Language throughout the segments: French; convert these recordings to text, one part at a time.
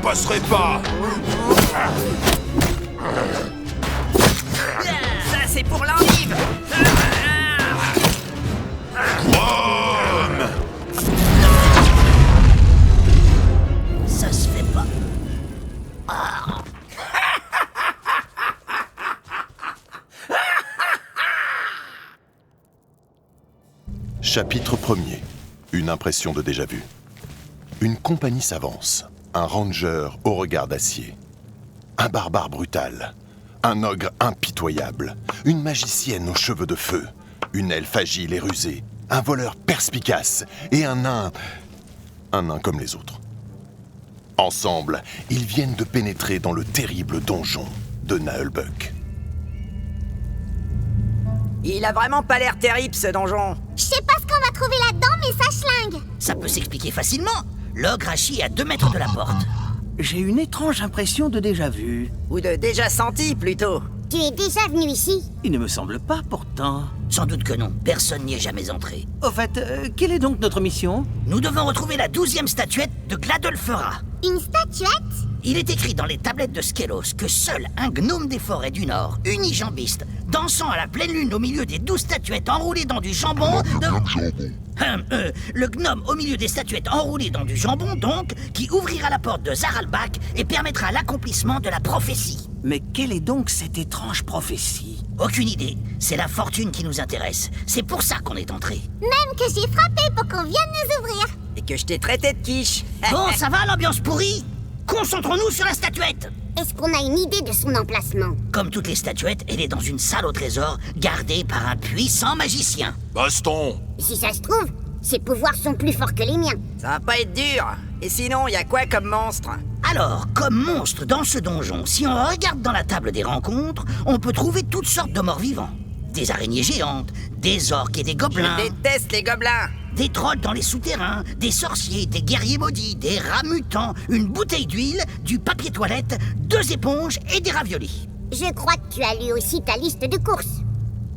passerai pas. Ça, c'est pour l'endive. Chrome! Ça se fait pas. Chapitre 1er. Une impression de déjà-vu. Une compagnie s'avance. Un ranger au regard d'acier. Un barbare brutal. Un ogre impitoyable. Une magicienne aux cheveux de feu. Une elfe agile et rusée. Un voleur perspicace. Et un nain... un nain comme les autres. Ensemble, ils viennent de pénétrer dans le terrible donjon de Naheulbeuk. Il a vraiment pas l'air terrible, ce donjon. Je sais pas ce qu'on va trouver là-dedans, mais ça schlingue. Ça peut s'expliquer facilement. L'ogre a chié à 2 mètres de la porte. J'ai une étrange impression de déjà-vu. Ou de déjà senti, plutôt. Tu es déjà venu ici? Il ne me semble pas, pourtant. Sans doute que non. Personne n'y est jamais entré. Au fait, quelle est donc notre mission? Nous devons retrouver la 12e statuette de Gladolfera. Une statuette? Il est écrit dans les tablettes de Skelos que seul un gnome des forêts du Nord, unijambiste, dansant à la pleine lune au milieu des 12 statuettes enroulées dans du jambon... le gnome au milieu des statuettes enroulées dans du jambon, donc, qui ouvrira la porte de Zaralbak et permettra l'accomplissement de la prophétie. Mais quelle est donc cette étrange prophétie? Aucune idée. C'est la fortune qui nous intéresse. C'est pour ça qu'on est entré. Même que j'ai frappé pour qu'on vienne nous ouvrir. Et que je t'ai traité de quiche. Bon, ça va, l'ambiance pourrie? Concentrons-nous sur la statuette. Est-ce qu'on a une idée de son emplacement? Comme toutes les statuettes, elle est dans une salle au trésor, gardée par un puissant magicien. Baston! Si ça se trouve, ses pouvoirs sont plus forts que les miens. Ça va pas être dur. Et sinon, y a quoi comme monstre? Alors, comme monstre dans ce donjon, si on regarde dans la table des rencontres, on peut trouver toutes sortes de morts vivants. Des araignées géantes, des orques et des gobelins. Je déteste les gobelins. Des trolls dans les souterrains, des sorciers, des guerriers maudits, des rats mutants, une bouteille d'huile, du papier toilette, 2 éponges et des raviolis. Je crois que tu as lu aussi ta liste de courses.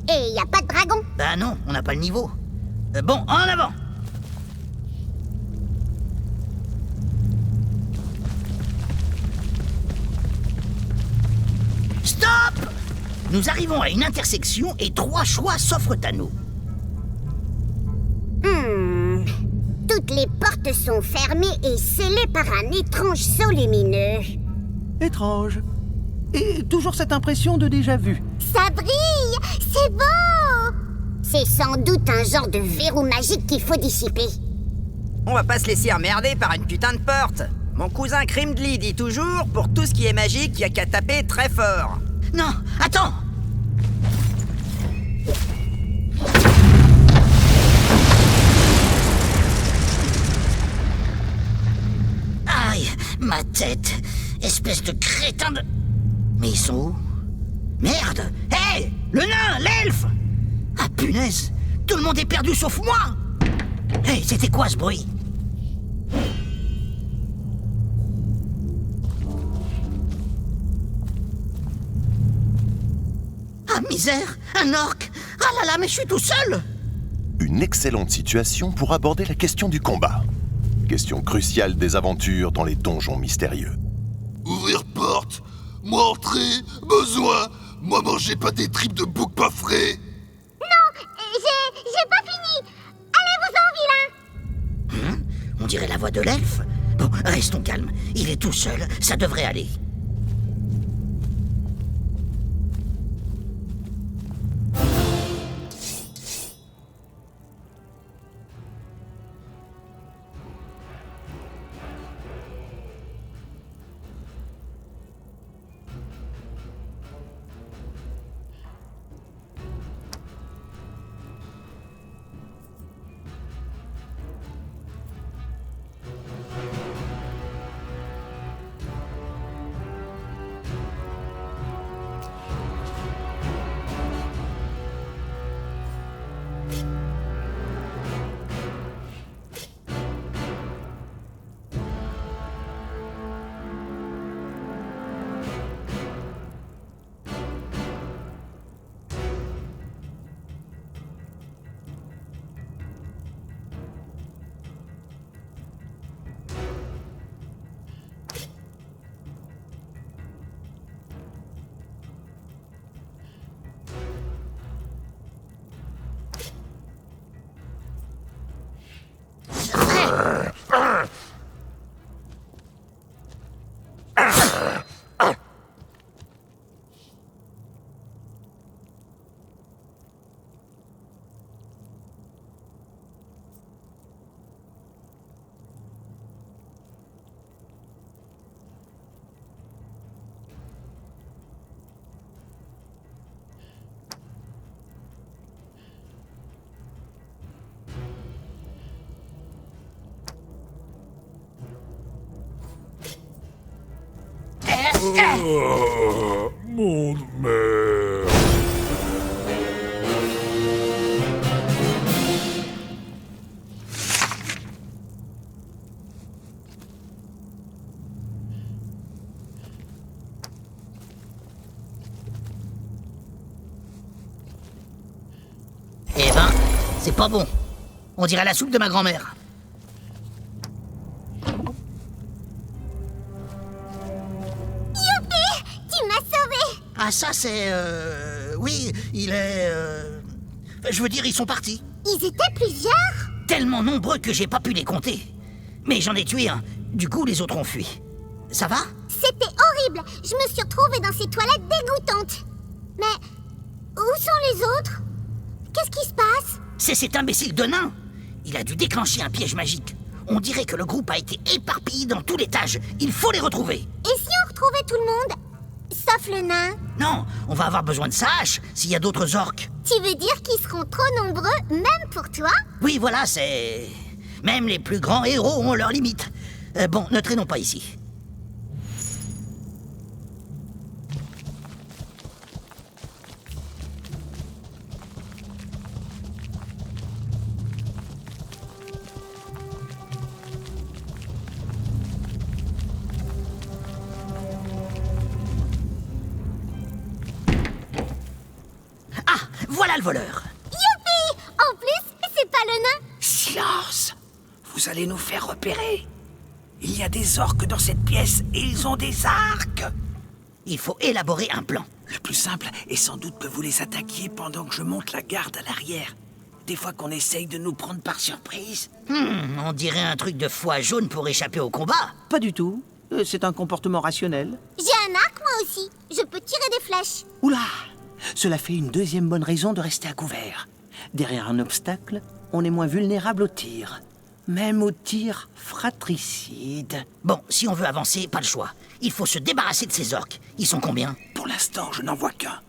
Et y a pas de dragon? Bah non, on n'a pas le niveau. Bon, en avant! Stop! Nous arrivons à une intersection et 3 choix s'offrent à nous. Toutes les portes sont fermées et scellées par un étrange sceau lumineux. Étrange. Et toujours cette impression de déjà-vu. Ça brille! C'est beau! C'est sans doute un genre de verrou magique qu'il faut dissiper. On va pas se laisser emmerder par une putain de porte. Mon cousin Crimdly dit toujours, pour tout ce qui est magique, y a qu'à taper très fort. Non, attends! Aïe, ma tête! Espèce de crétin de... Mais ils sont où? Merde! Hé! Le nain! L'elfe! Ah punaise! Tout le monde est perdu sauf moi! Hé, c'était quoi ce bruit? Ah misère! Un orc! Ah là là, mais je suis tout seul! Une excellente situation pour aborder la question du combat. Question cruciale des aventures dans les donjons mystérieux. Ouvrir porte! Moi entrer! Besoin! Moi manger pas des tripes de bouc pas frais! J'ai pas fini! Allez-vous-en, vilain! On dirait la voix de l'elfe. Bon, restons calmes. Il est tout seul, ça devrait aller. Mon mère. Eh ben, c'est pas bon. On dirait la soupe de ma grand-mère. Tu m'as sauvé. Ah ça c'est... Oui, il est... Je veux dire, ils sont partis. Ils étaient plusieurs. Tellement nombreux que j'ai pas pu les compter. Mais j'en ai tué un. Du coup, les autres ont fui. Ça va? C'était horrible. Je me suis retrouvée dans ces toilettes dégoûtantes. Mais où sont les autres? Qu'est-ce qui se passe? C'est cet imbécile de nain. Il a dû déclencher un piège magique. On dirait que le groupe a été éparpillé dans tout l'étage. Il faut les retrouver. Et si on retrouvait tout le monde? Sauf le nain. Non, on va avoir besoin de sa hache s'il y a d'autres orques. Tu veux dire qu'ils seront trop nombreux, même pour toi? Oui, voilà, c'est... Même les plus grands héros ont leurs limites. Bon, ne traînons pas ici. Ah, voilà le voleur. Youpi! En plus, c'est pas le nain. Silence! Vous allez nous faire repérer. Il y a des orques dans cette pièce et ils ont des arcs. Il faut élaborer un plan. Le plus simple est sans doute que vous les attaquiez pendant que je monte la garde à l'arrière. Des fois qu'on essaye de nous prendre par surprise. On dirait un truc de foie jaune pour échapper au combat. Pas du tout. C'est un comportement rationnel. J'ai un arc, moi aussi. Je peux tirer des flèches. Oula! Cela fait une deuxième bonne raison de rester à couvert. Derrière un obstacle, on est moins vulnérable au tir. Même au tir fratricide. Bon, si on veut avancer, pas le choix. Il faut se débarrasser de ces orques. Ils sont combien? Pour l'instant, je n'en vois qu'un.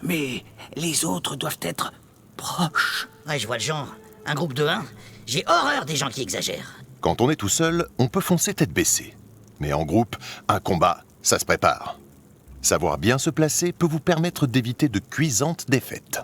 Mais les autres doivent être proches. Ouais, je vois le genre. Un groupe de 1. J'ai horreur des gens qui exagèrent. Quand on est tout seul, on peut foncer tête baissée. Mais en groupe, un combat, ça se prépare. Savoir bien se placer peut vous permettre d'éviter de cuisantes défaites.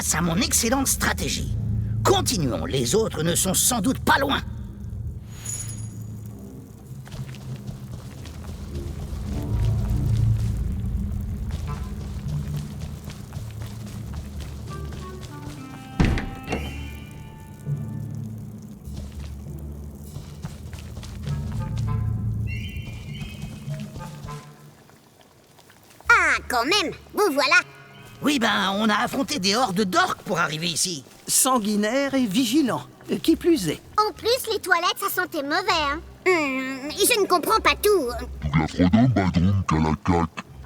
grâce à mon excellente stratégie. Continuons, les autres ne sont sans doute pas loin. Ah, quand même, vous voilà. Oui, on a affronté des hordes d'orques pour arriver ici. Sanguinaire et vigilant, qui plus est. En plus, les toilettes, ça sentait mauvais, hein. Je ne comprends pas tout.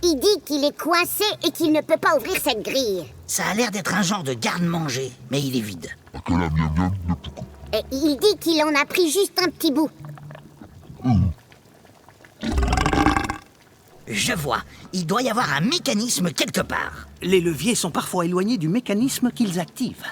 Il dit qu'il est coincé et qu'il ne peut pas ouvrir cette grille. Ça a l'air d'être un genre de garde-manger, mais il est vide. Et il dit qu'il en a pris juste un petit bout. Je vois, il doit y avoir un mécanisme quelque part. Les leviers sont parfois éloignés du mécanisme qu'ils activent.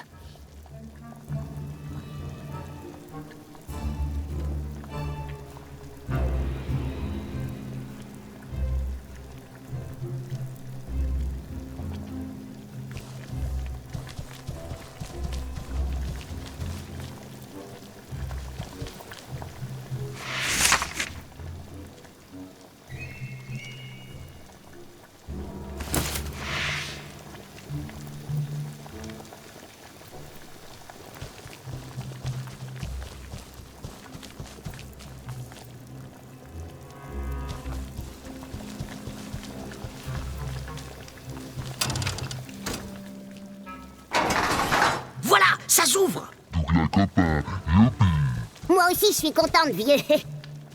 Voilà, ça s'ouvre. Moi aussi, je suis contente, vieux.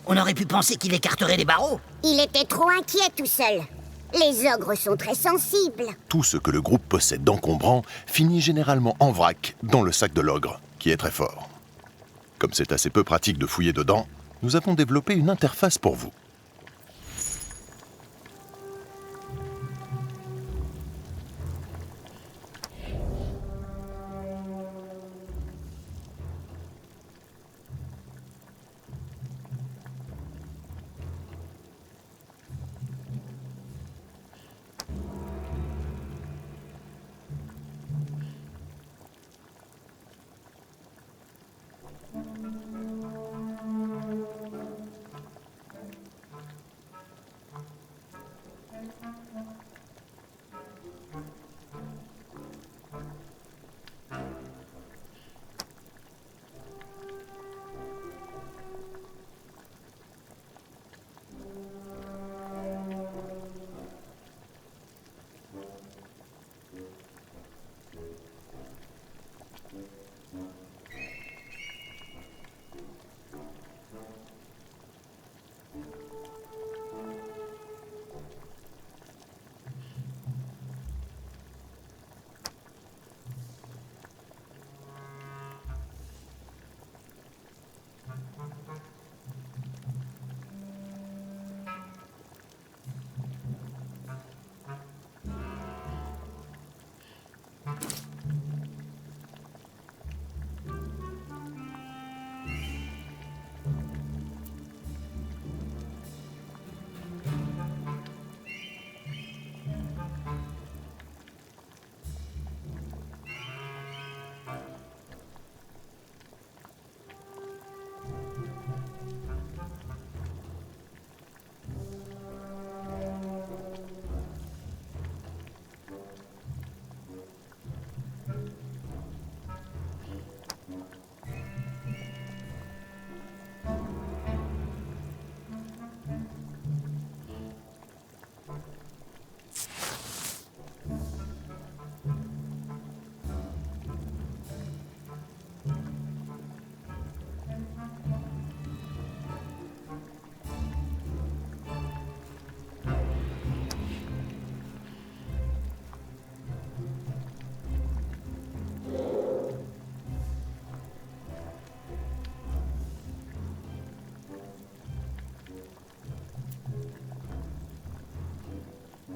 On aurait pu penser qu'il écarterait les barreaux. Il était trop inquiet tout seul. Les ogres sont très sensibles. Tout ce que le groupe possède d'encombrant finit généralement en vrac dans le sac de l'ogre, qui est très fort. Comme c'est assez peu pratique de fouiller dedans, nous avons développé une interface pour vous.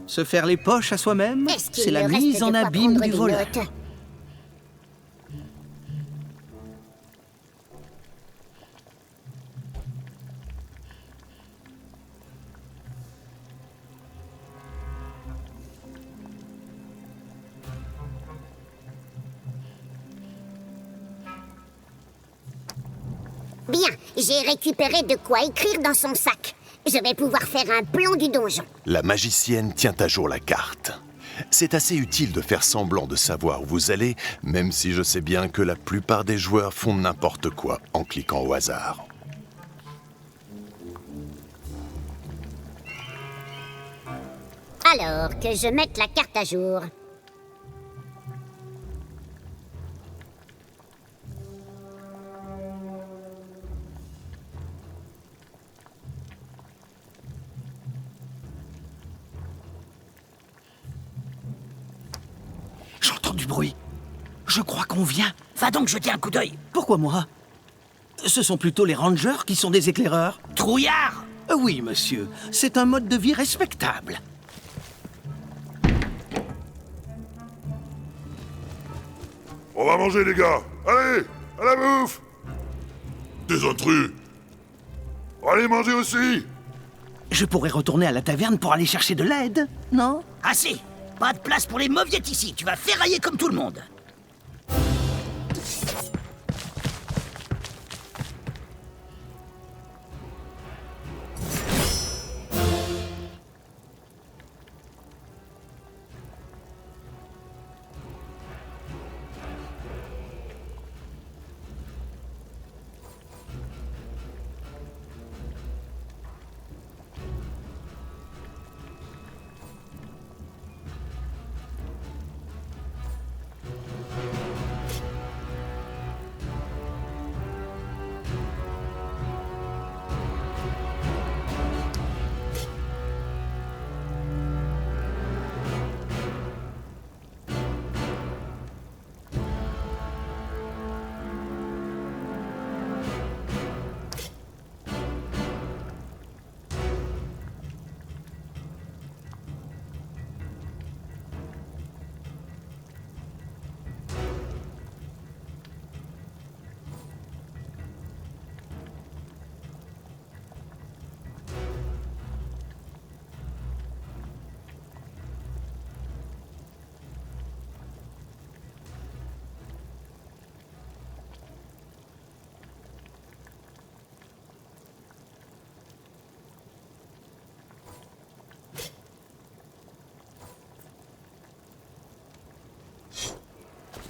Se faire les poches à soi-même, Est-ce qu'il c'est la me reste mise de en quoi abîme prendre du des voleur. notes? Bien, j'ai récupéré de quoi écrire dans son sac. Je vais pouvoir faire un plan du donjon. La magicienne tient à jour la carte. C'est assez utile de faire semblant de savoir où vous allez, même si je sais bien que la plupart des joueurs font n'importe quoi en cliquant au hasard. Alors, que je mette la carte à jour. J'entends du bruit. Je crois qu'on vient. Va donc jeter un coup d'œil. Pourquoi moi? Ce sont plutôt les rangers qui sont des éclaireurs. Trouillard! Oui, monsieur. C'est un mode de vie respectable. On va manger, les gars. Allez, à la bouffe. Des intrus. Allez manger aussi. Je pourrais retourner à la taverne pour aller chercher de l'aide, non? Assez! Pas de place pour les mauviettes ici, tu vas ferrailler comme tout le monde.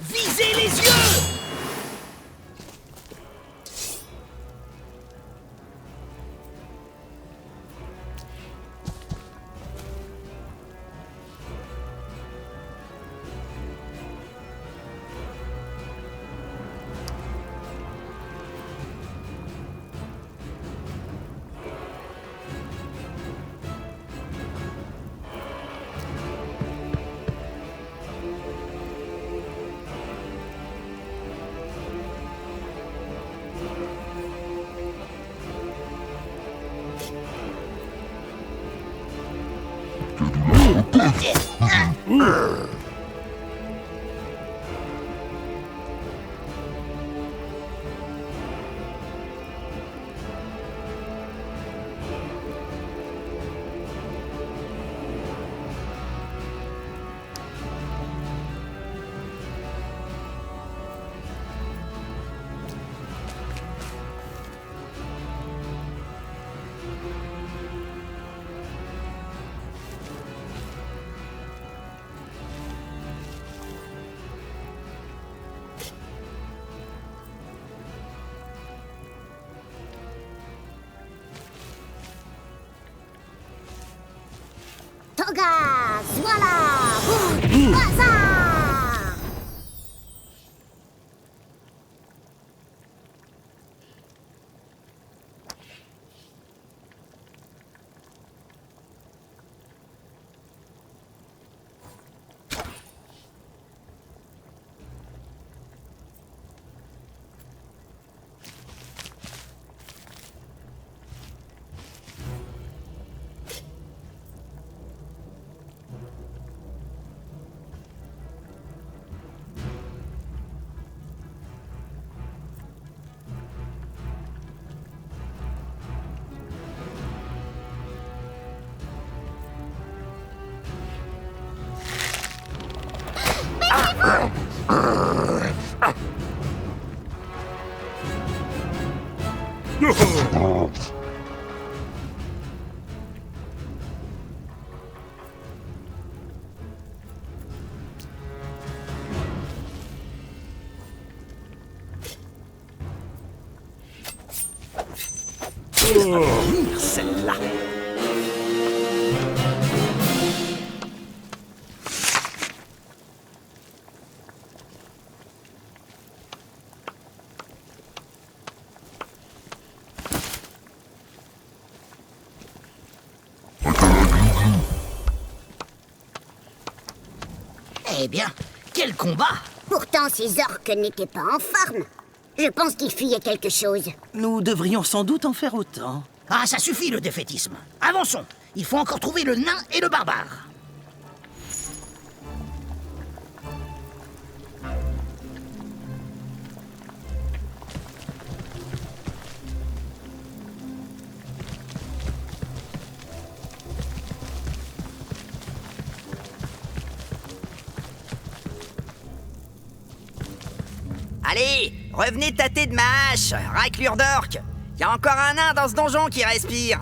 Visez les yeux! Toga, voilà, boum, bazar. Celle-là. Eh bien, quel combat! Pourtant, ces orques n'étaient pas en forme. Je pense qu'ils fuyaient quelque chose. Nous devrions sans doute en faire autant. Ah, ça suffit le défaitisme. Avançons. Il faut encore trouver le nain et le barbare. Allez, revenez tâter de ma hache, raclure d'orque. Y a encore un nain dans ce donjon qui respire.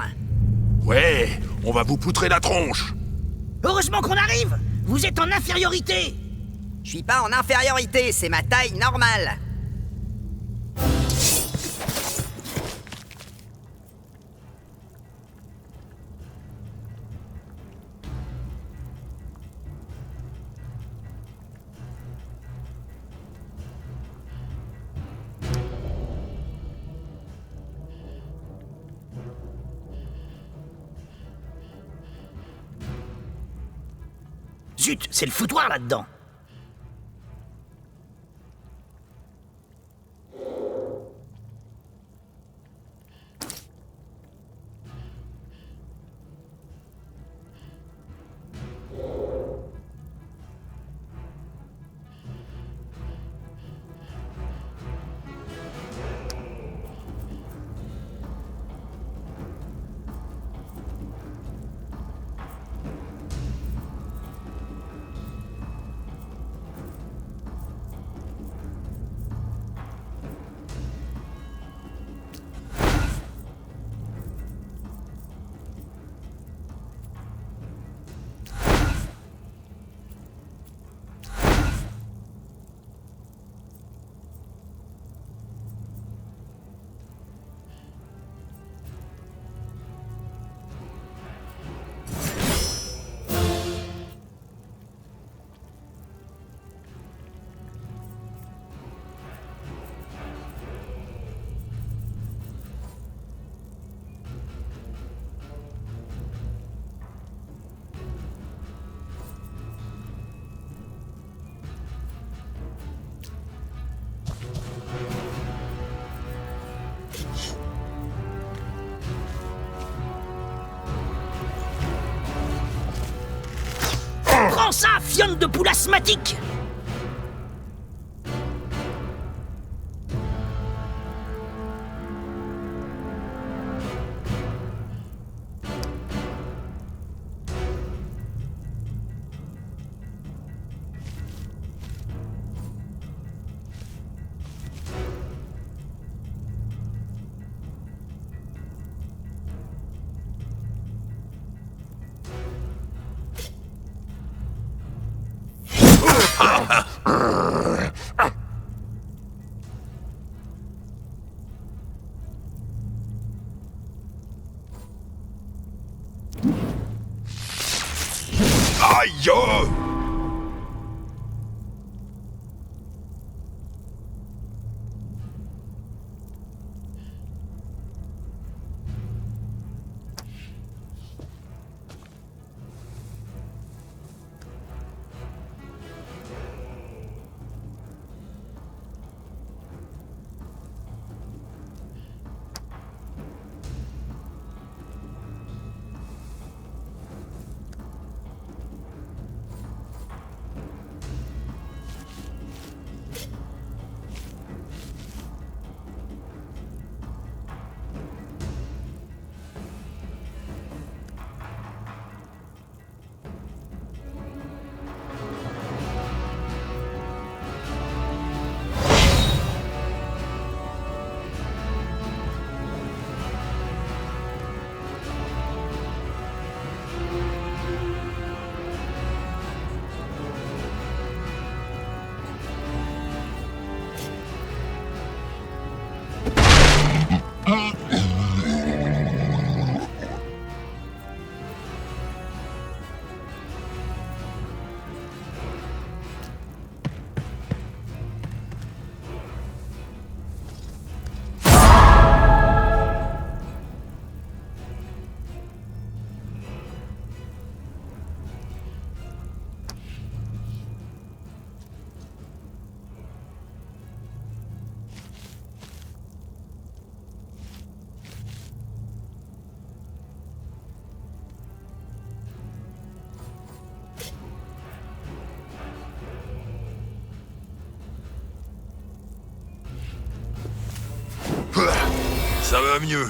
Ouais, on va vous poutrer la tronche. Heureusement qu'on arrive. Vous êtes en infériorité. Je suis pas en infériorité, c'est ma taille normale. Zut, c'est le foutoir là-dedans. Prends ça, fionne de poule asthmatique! Aïe! Ça va mieux.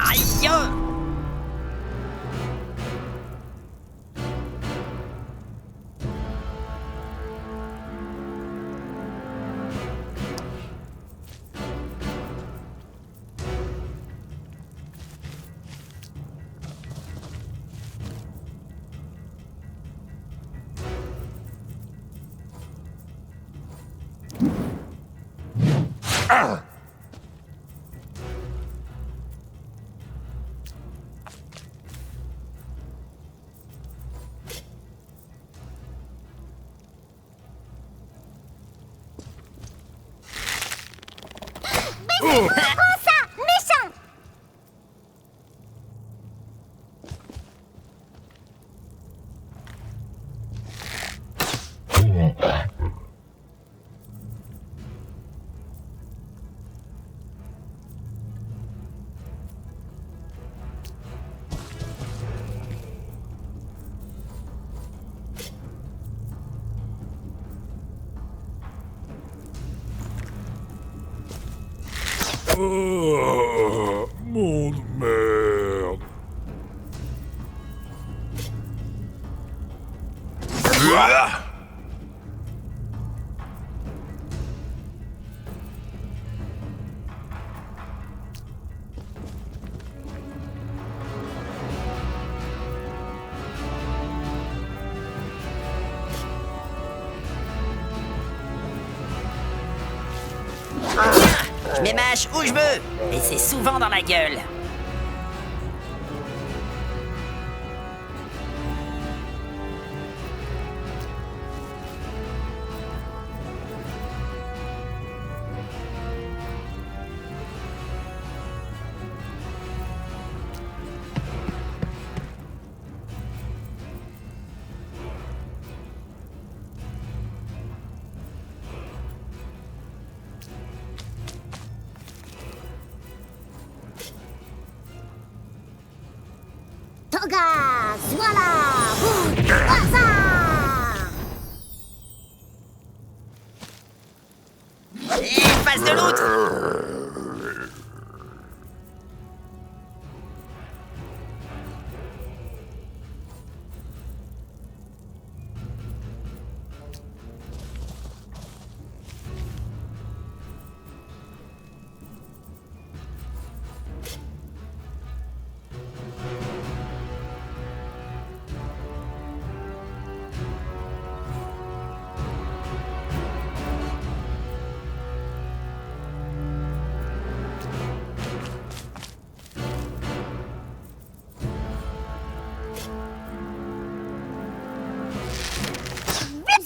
Aïe! Oh! Méchant! Oh, monde merde. Ah! Je mets ma hache où je veux, et c'est souvent dans la gueule. Toga! Voilà! Boum! Waza! Et passe de l'autre.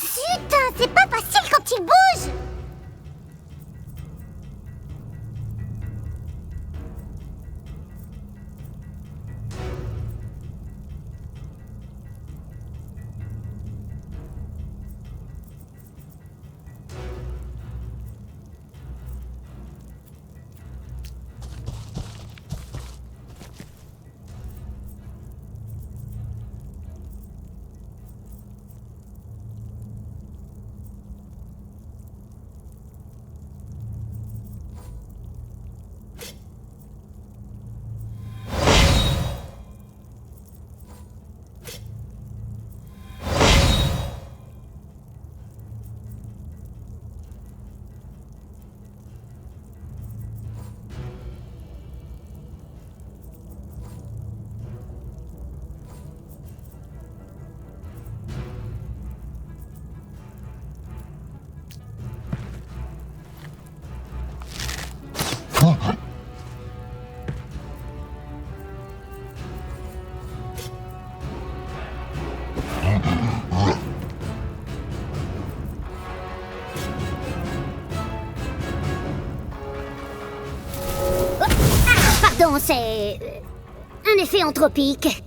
Zut! C'est pas facile quand il bouge! Pardon, c'est un effet anthropique.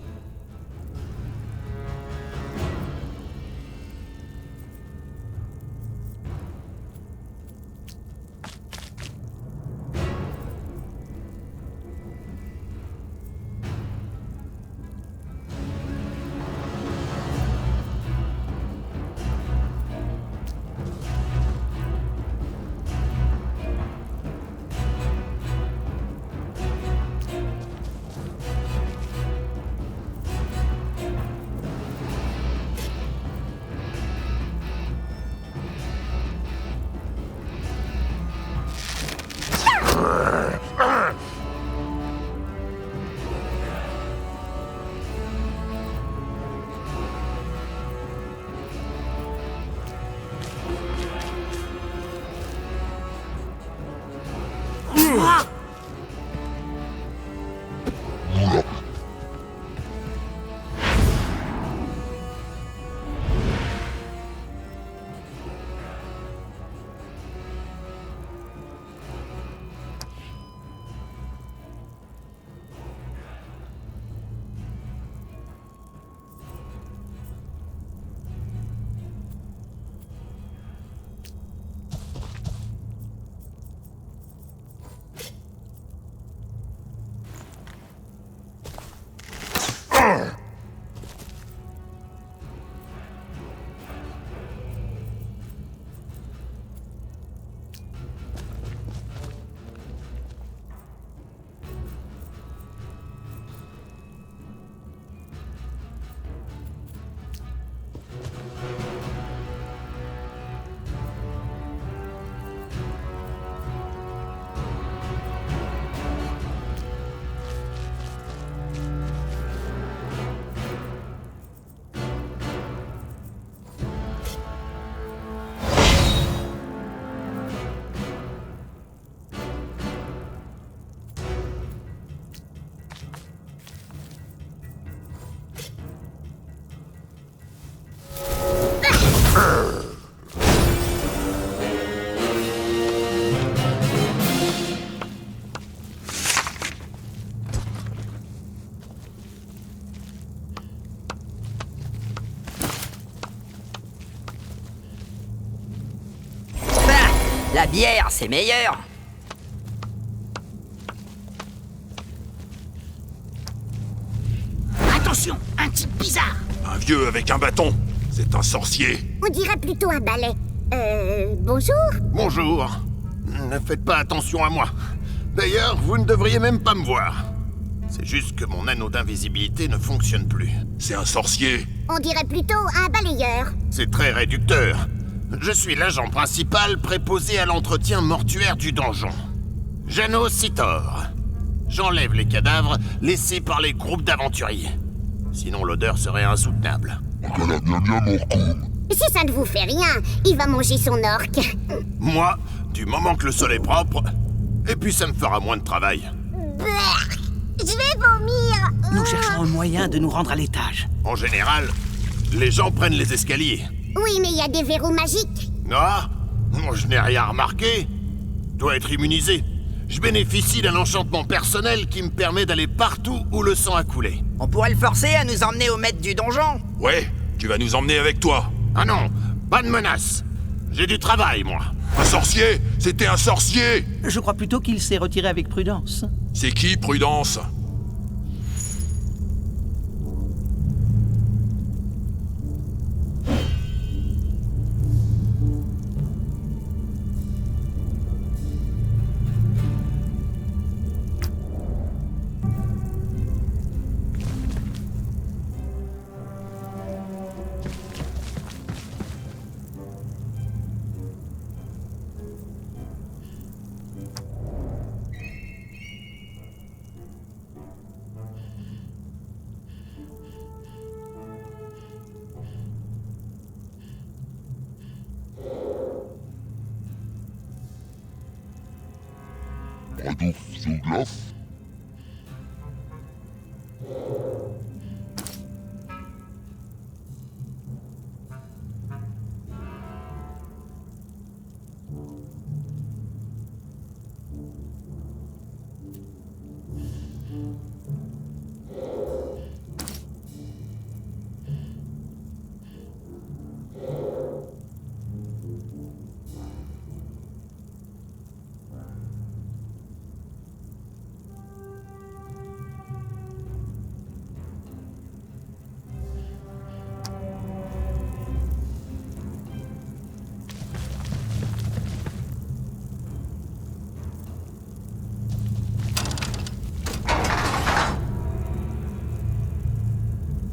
La bière, c'est meilleur. Attention, un type bizarre. Un vieux avec un bâton. C'est un sorcier. On dirait plutôt un balai. Bonjour. Bonjour. Ne faites pas attention à moi. D'ailleurs, vous ne devriez même pas me voir. C'est juste que mon anneau d'invisibilité ne fonctionne plus. C'est un sorcier. On dirait plutôt un balayeur. C'est très réducteur. Je suis l'agent principal préposé à l'entretien mortuaire du donjon. Janos Sitor. J'enlève les cadavres laissés par les groupes d'aventuriers. Sinon l'odeur serait insoutenable. Si ça ne vous fait rien, il va manger son orque. Moi, du moment que le sol est propre, et puis ça me fera moins de travail. Blech, je vais vomir. Nous cherchons un moyen de nous rendre à l'étage. En général, les gens prennent les escaliers. Oui, mais il y a des verrous magiques. Ah, je n'ai rien remarqué. Dois être immunisé. Je bénéficie d'un enchantement personnel qui me permet d'aller partout où le sang a coulé. On pourrait le forcer à nous emmener au maître du donjon. Ouais, tu vas nous emmener avec toi. Ah non, pas de menace. J'ai du travail, moi. Un sorcier? C'était un sorcier! Je crois plutôt qu'il s'est retiré avec prudence. C'est qui, Prudence?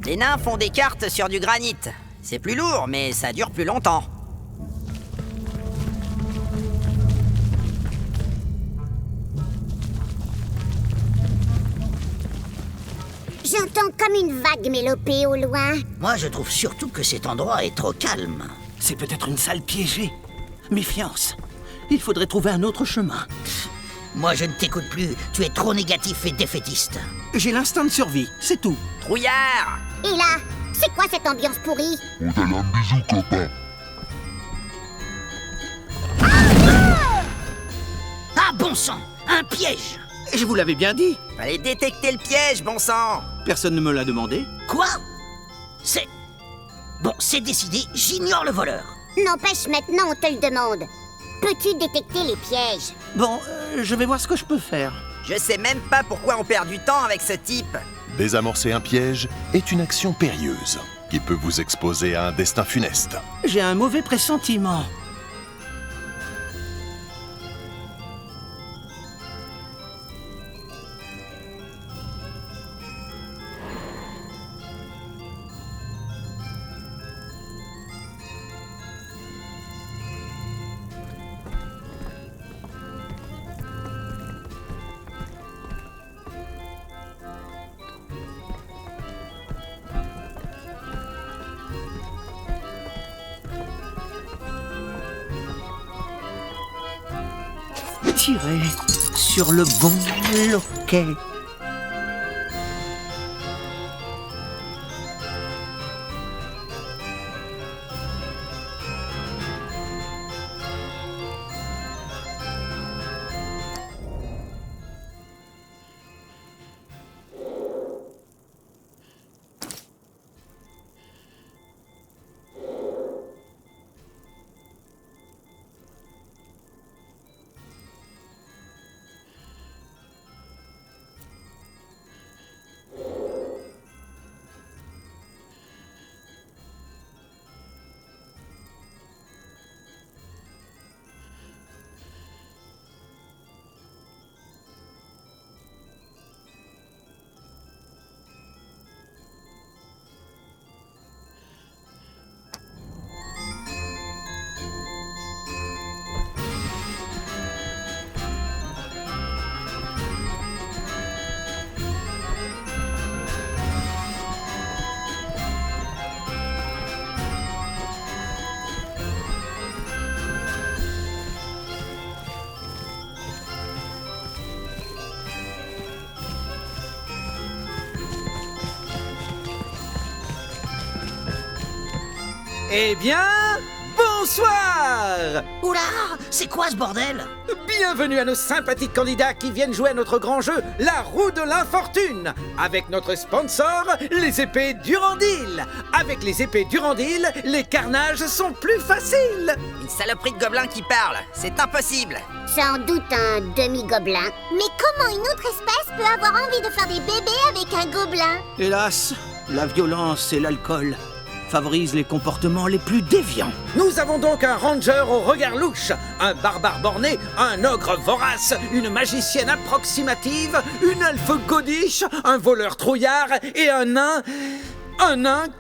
Les nains font des cartes sur du granit. C'est plus lourd, mais ça dure plus longtemps. J'entends comme une vague mélopée au loin. Moi, je trouve surtout que cet endroit est trop calme. C'est peut-être une salle piégée. Méfiance. Il faudrait trouver un autre chemin. Moi, je ne t'écoute plus. Tu es trop négatif et défaitiste. J'ai l'instinct de survie, c'est tout. Trouillard! Et là, c'est quoi cette ambiance pourrie? Ah, bon sang! Un piège! Je vous l'avais bien dit. Fallait détecter le piège, bon sang! Personne ne me l'a demandé. Quoi? C'est... Bon, c'est décidé, j'ignore le voleur. N'empêche, maintenant on te le demande. Peux-tu détecter les pièges? Bon, je vais voir ce que je peux faire. Je sais même pas pourquoi on perd du temps avec ce type. Désamorcer un piège est une action périlleuse qui peut vous exposer à un destin funeste. J'ai un mauvais pressentiment. Tirer sur le bon loquet. Eh bien, bonsoir! Oula, c'est quoi ce bordel? Bienvenue à nos sympathiques candidats qui viennent jouer à notre grand jeu, la roue de l'infortune, avec notre sponsor, les épées Durandil. Avec les épées Durandil, les carnages sont plus faciles. Une saloperie de gobelin qui parle, c'est impossible. Sans doute un demi-gobelin. Mais comment une autre espèce peut avoir envie de faire des bébés avec un gobelin? Hélas, la violence et l'alcool favorisent les comportements les plus déviants. Nous avons donc un ranger au regard louche, un barbare borné, un ogre vorace, une magicienne approximative, une elfe godiche, un voleur trouillard et un nain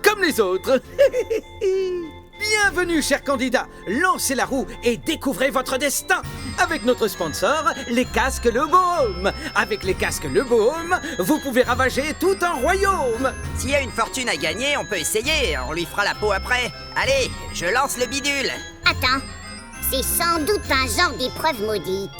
comme les autres. Bienvenue, chers candidats. Lancez la roue et découvrez votre destin. Avec notre sponsor, les casques Le Baume. Avec les casques Le Baume, vous pouvez ravager tout un royaume. S'il y a une fortune à gagner, on peut essayer, on lui fera la peau après. Allez, je lance le bidule. Attends, c'est sans doute un genre d'épreuve maudite.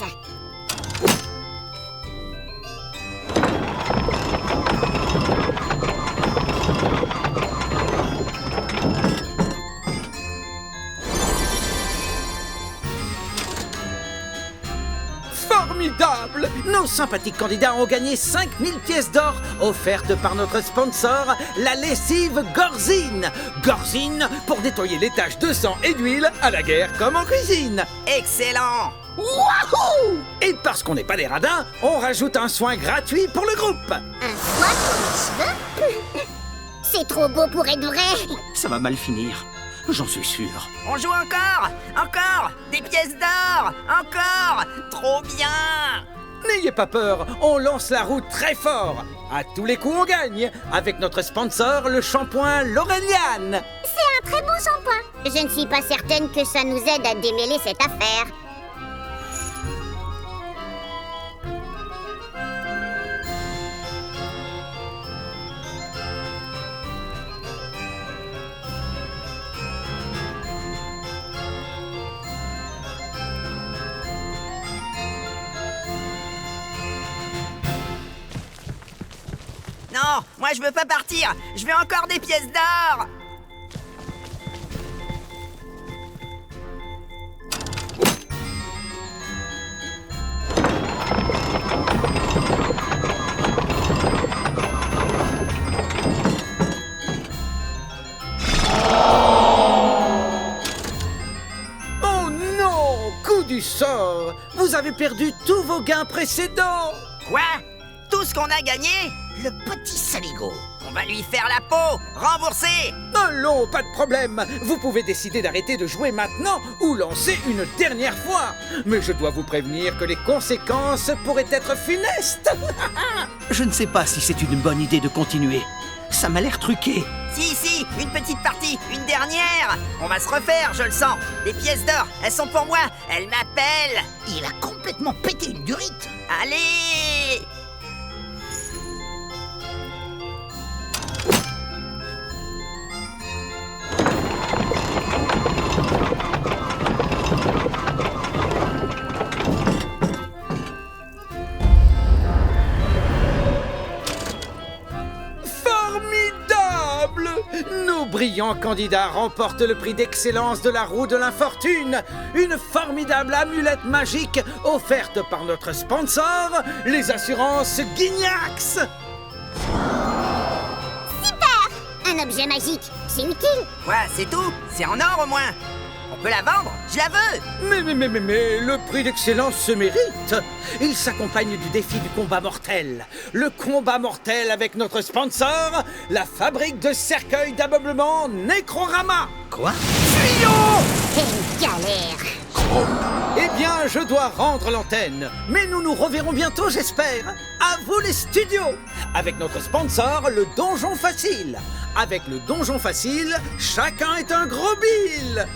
Formidable! Nos sympathiques candidats ont gagné 5000 pièces d'or offertes par notre sponsor, la lessive Gorzine. Gorzine pour nettoyer les taches de sang et d'huile à la guerre comme en cuisine. Excellent. Wouhou! Et parce qu'on n'est pas des radins, on rajoute un soin gratuit pour le groupe. Un soin pour les cheveux? C'est trop beau pour être vrai. Ça va mal finir, j'en suis sûr. On joue encore. Encore. Des pièces d'or. Encore. Trop bien. N'ayez pas peur, on lance la roue très fort. À tous les coups, on gagne. Avec notre sponsor, le shampoing Laureliane. C'est un très bon shampoing. Je ne suis pas certaine que ça nous aide à démêler cette affaire. Non, moi je veux pas partir. Je veux encore des pièces d'or. Oh non, coup du sort. Vous avez perdu tous vos gains précédents. Quoi? Tout ce qu'on a gagné? Le petit saligo. On va lui faire la peau. Rembourser. Allons, pas de problème. Vous pouvez décider d'arrêter de jouer maintenant ou lancer une dernière fois. Mais je dois vous prévenir que les conséquences pourraient être funestes. Je ne sais pas si c'est une bonne idée de continuer. Ça m'a l'air truqué. Si, une petite partie, une dernière. On va se refaire, je le sens. Les pièces d'or, elles sont pour moi. Elles m'appellent. Il a complètement pété une durite. Allez. Nos brillants candidats remportent le prix d'excellence de la roue de l'infortune, une formidable amulette magique offerte par notre sponsor, les assurances Guignax. Super! Un objet magique, c'est utile. Quoi, c'est tout? C'est en or au moins. On peut la vendre? Je la veux. Mais, le prix d'excellence se mérite. Il s'accompagne du défi du combat mortel. Le combat mortel avec notre sponsor, la fabrique de cercueils d'ameublement Necrorama. Quoi? Fuyons! Quelle galère! Eh bien, je dois rendre l'antenne. Mais nous nous reverrons bientôt, j'espère. À vous les studios. Avec notre sponsor, le Donjon Facile. Avec le Donjon Facile, chacun est un gros bill.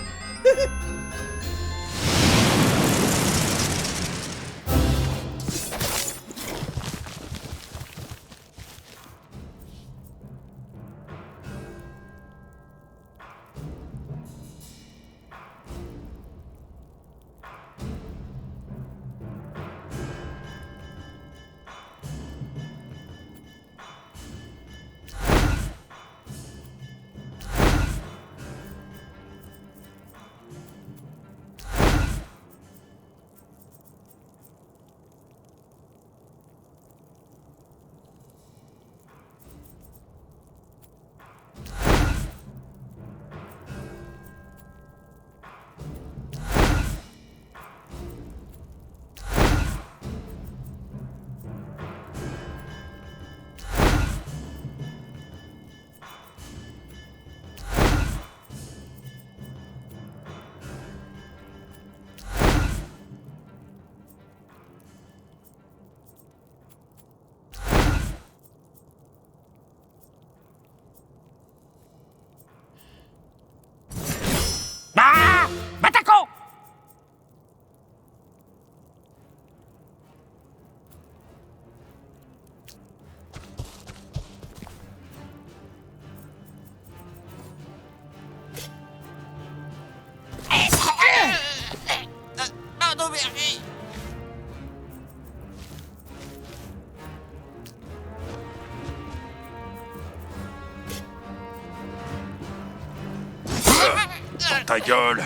Ta gueule!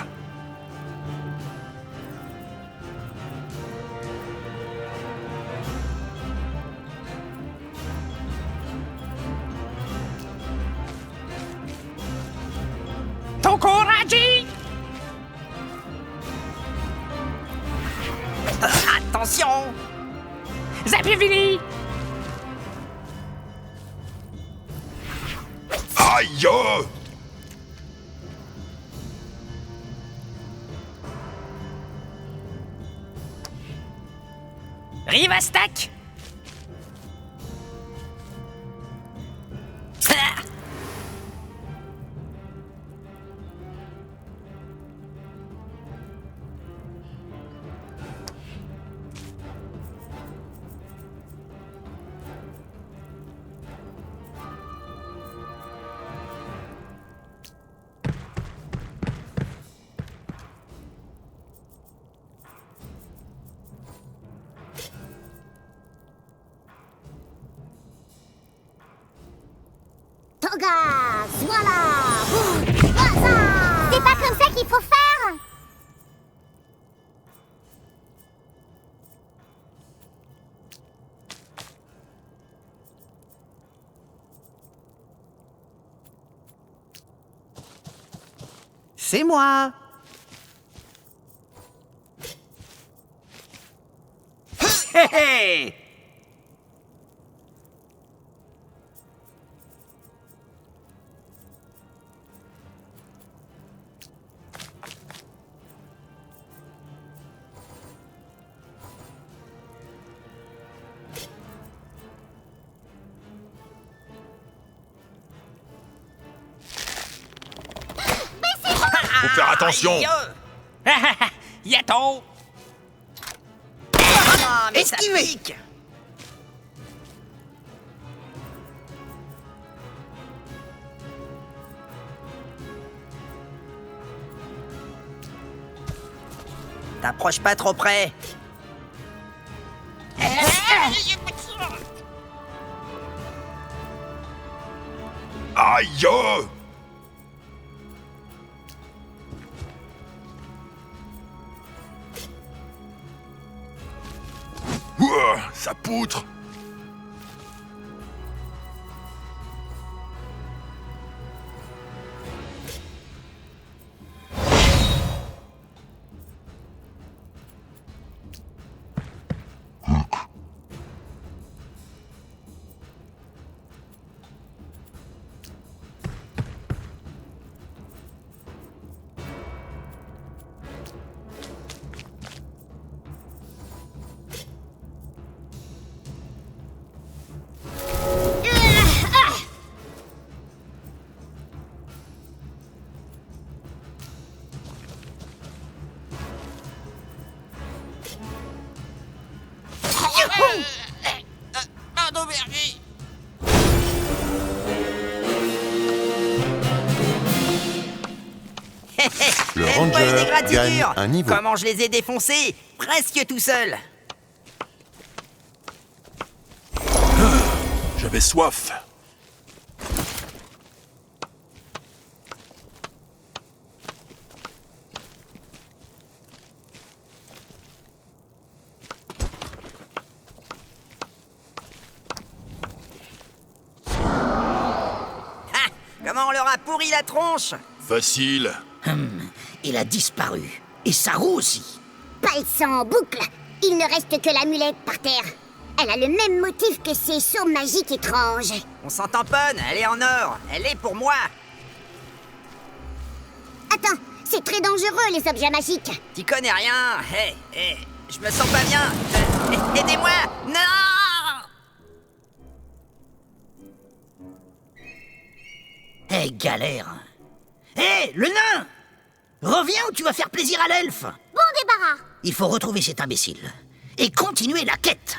Tokoraji! Attention! Zapivili! Aïe! Rivastak! Ah. Toga, voilà. Voilà. C'est pas comme ça qu'il faut faire. C'est moi! Hé hé! Faut faire attention! Yato! Ah, mais ça Esquivez. pique. T'approches pas trop près. Aïe! Ouah, ça poutre! Le Même pas une ranger égratignure. gagne un niveau. Comment je les ai défoncés? Presque tout seul. J'avais soif. Ah, comment on leur a pourri la tronche? Facile. Il a disparu. Et sa roue aussi. Pas le sang en boucle. Il ne reste que l'amulette par terre. Elle a le même motif que ces sauts magiques étranges. On s'en tamponne, elle est en or. Elle est pour moi. Attends, c'est très dangereux les objets magiques. T'y connais rien. Hé, hé, je me sens pas bien. Aidez-moi. Non! Eh, galère. Eh, le nain! Reviens ou tu vas faire plaisir à l'elfe. Bon débarras. Il faut retrouver cet imbécile. Et continuer la quête.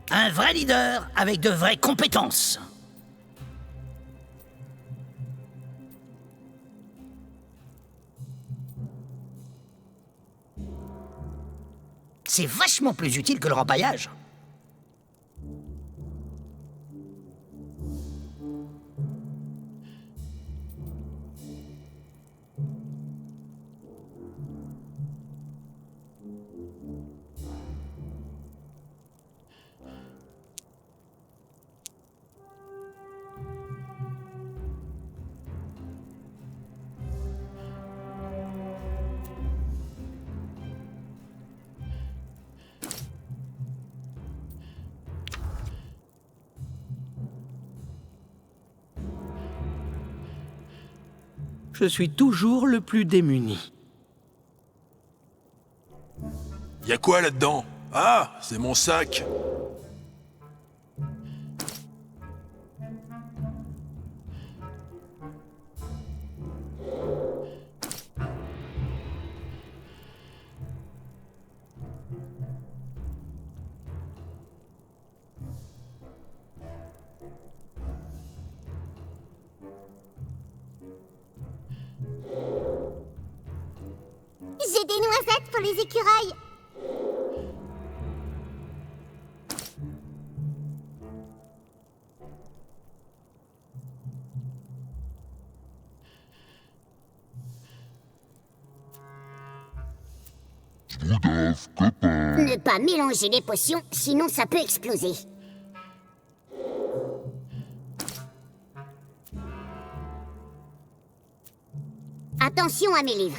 Un vrai leader avec de vraies compétences. C'est vachement plus utile que le rempaillage. Je suis toujours le plus démuni. Y a quoi là-dedans? Ah, c'est mon sac. J'ai des noisettes pour les écureuils. Ne pas mélanger les potions, sinon ça peut exploser. Attention à mes livres.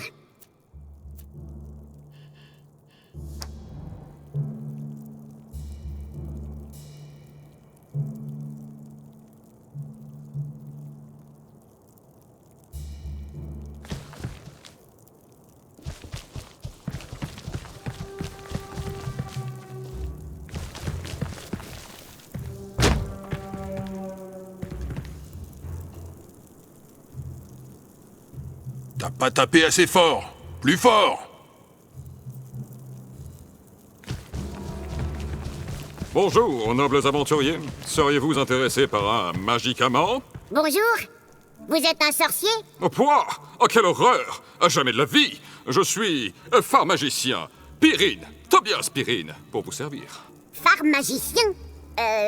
T'as pas tapé assez fort. Plus fort. Bonjour, nobles aventuriers. Seriez-vous intéressés par un magicament? Bonjour. Vous êtes un sorcier? Oh, quoi? Oh, quelle horreur! À jamais de la vie! Je suis pharmagicien. Pyrrhine, Tobias Pyrrhine, pour vous servir. Pharmagicien?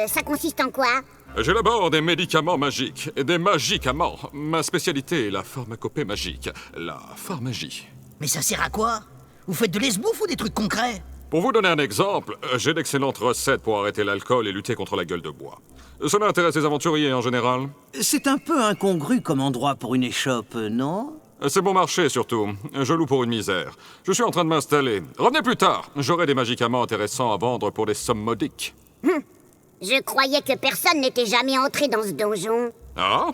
Ça consiste en quoi? J'élabore des médicaments magiques, des magicaments. Ma spécialité est la pharmacopée magique, la pharmagie. Mais ça sert à quoi? Vous faites de l'esbouffe ou des trucs concrets? Pour vous donner un exemple, j'ai d'excellentes recettes pour arrêter l'alcool et lutter contre la gueule de bois. Cela intéresse les aventuriers en général. C'est un peu incongru comme endroit pour une échoppe, non? C'est bon marché surtout. Je loue pour une misère. Je suis en train de m'installer. Revenez plus tard. J'aurai des magicaments intéressants à vendre pour des sommes modiques. Je croyais que personne n'était jamais entré dans ce donjon. Ah?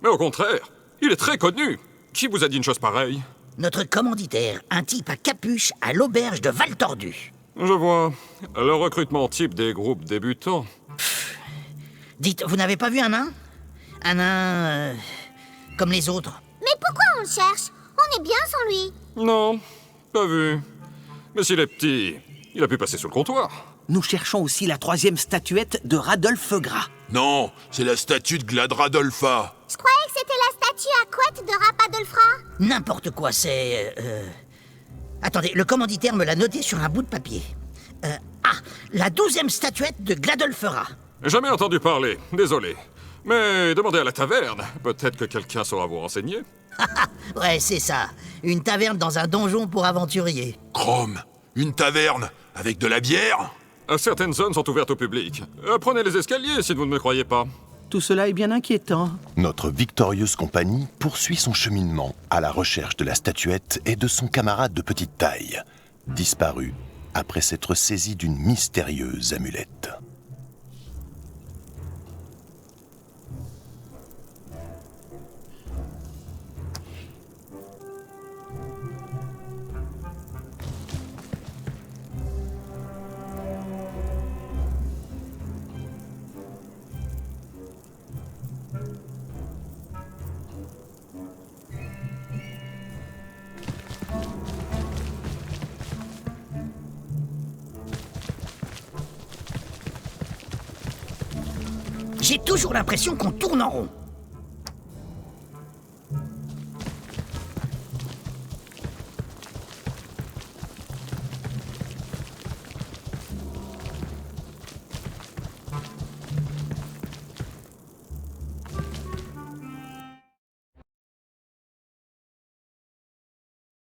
Mais au contraire, il est très connu. Qui vous a dit une chose pareille? Notre commanditaire, un type à capuche à l'auberge de Val Tordu. Je vois. Le recrutement type des groupes débutants. Dites, vous n'avez pas vu un nain? Un nain... comme les autres? Mais pourquoi on le cherche? On est bien sans lui. Non, pas vu. Mais s'il est petit, il a pu passer sous le comptoir. Nous cherchons aussi la 3e statuette de Radolphe Gras. Non, c'est la statue de Gladradolpha. Je croyais que c'était la statue à couette de Rapadolfra. N'importe quoi, c'est... Attendez, le commanditaire me l'a noté sur un bout de papier. La 12e statuette de Gladolfera. Jamais entendu parler, désolé. Mais demandez à la taverne, peut-être que quelqu'un saura vous renseigner. Ouais, c'est ça. Une taverne dans un donjon pour aventuriers. Chrome, une taverne avec de la bière? Certaines zones sont ouvertes au public. Prenez les escaliers si vous ne me croyez pas. Tout cela est bien inquiétant. Notre victorieuse compagnie poursuit son cheminement à la recherche de la statuette et de son camarade de petite taille, disparu après s'être saisi d'une mystérieuse amulette. J'ai toujours l'impression qu'on tourne en rond.